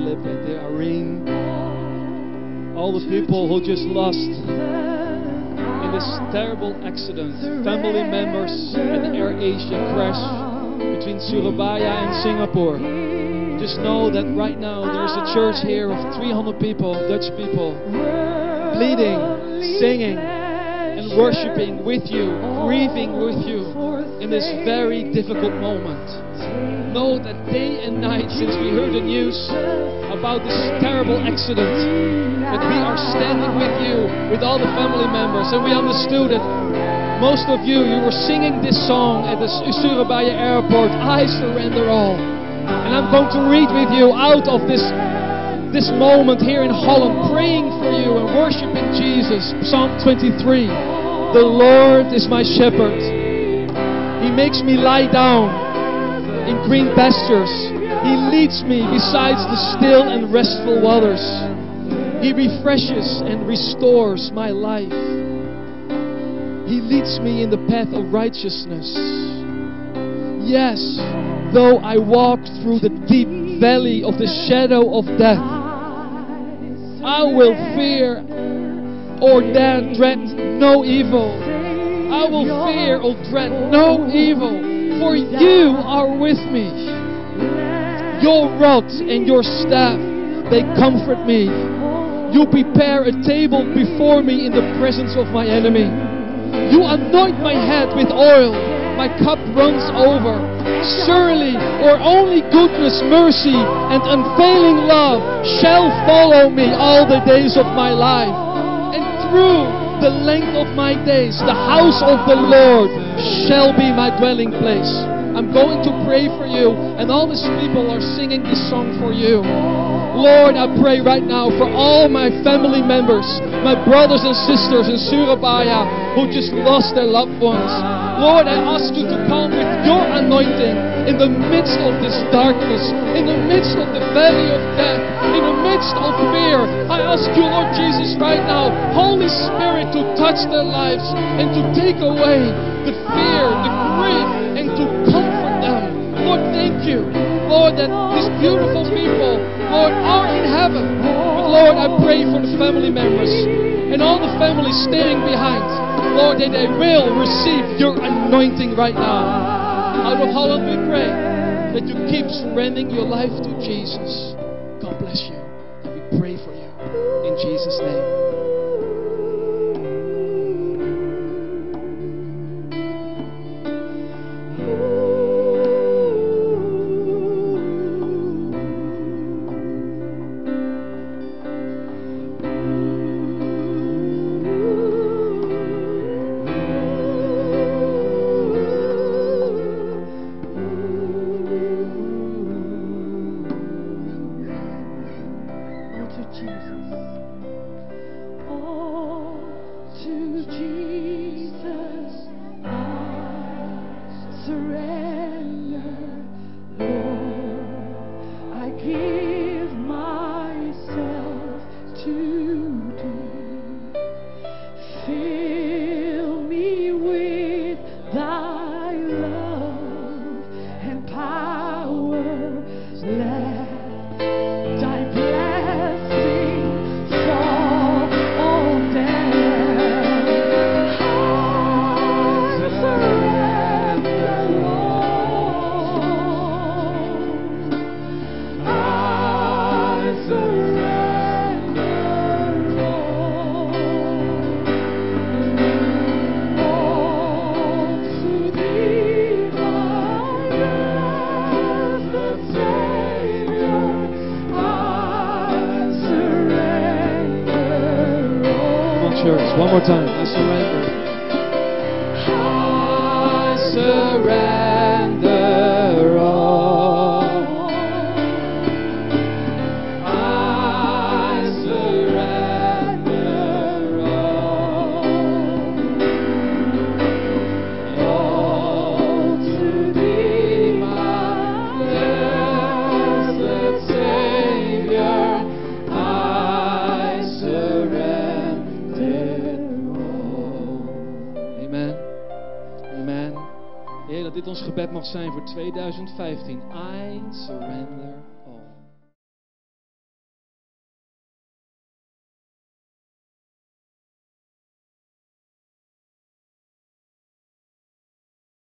Philip and Irene, all the people who just lost in this terrible accident, family members at the Air Asia crash between Surabaya and Singapore. Just know that right now there's a church here of 300 people, Dutch people, bleeding, singing, and worshiping with you, grieving with you in this very difficult moment. Know that day and night since we heard the news about this terrible accident, that we are standing with you, with all the family members, and we understood that most of you were singing this song at the Surabaya airport, I surrender all. And I'm going to read with you out of this moment here in Holland, praying for you and worshiping Jesus. Psalm 23. The Lord is my shepherd. He makes me lie down in green pastures. He leads me beside the still and restful waters. He refreshes and restores my life. He leads me in the path of righteousness. Yes, though I walk through the deep valley of the shadow of death, I will fear or dread no evil. I will fear or dread no evil, for you are with me. Your rod and your staff, they comfort me. You prepare a table before me in the presence of my enemy. You anoint my head with oil. My cup runs over. Surely, or only goodness, mercy, and unfailing love shall follow me all the days of my life. And through the length of my days, the house of the Lord shall be my dwelling place. I'm going to pray for you, and all these people are singing this song for you. Lord, I pray right now for all my family members, my brothers and sisters in Surabaya who just lost their loved ones. Lord, I ask you to come with your anointing in the midst of this darkness, in the midst of the valley of death, in the midst of fear. I ask you, Lord Jesus, right now, Holy Spirit, to touch their lives and to take away the fear, the grief, and to comfort them. Lord, thank you, Lord, that these beautiful people, Lord, are in heaven. But Lord, I pray for the family members and all the families staying behind. Lord, that they will receive your anointing right now. Out of Holland we pray that you keep surrendering your life to Jesus. God bless you. And we pray for you. In Jesus' name. One more time. I surrender. I surrender all. I surrender all to thee, my blessed Savior. I surrender. Heer, dat dit ons gebed mag zijn voor 2015. I surrender.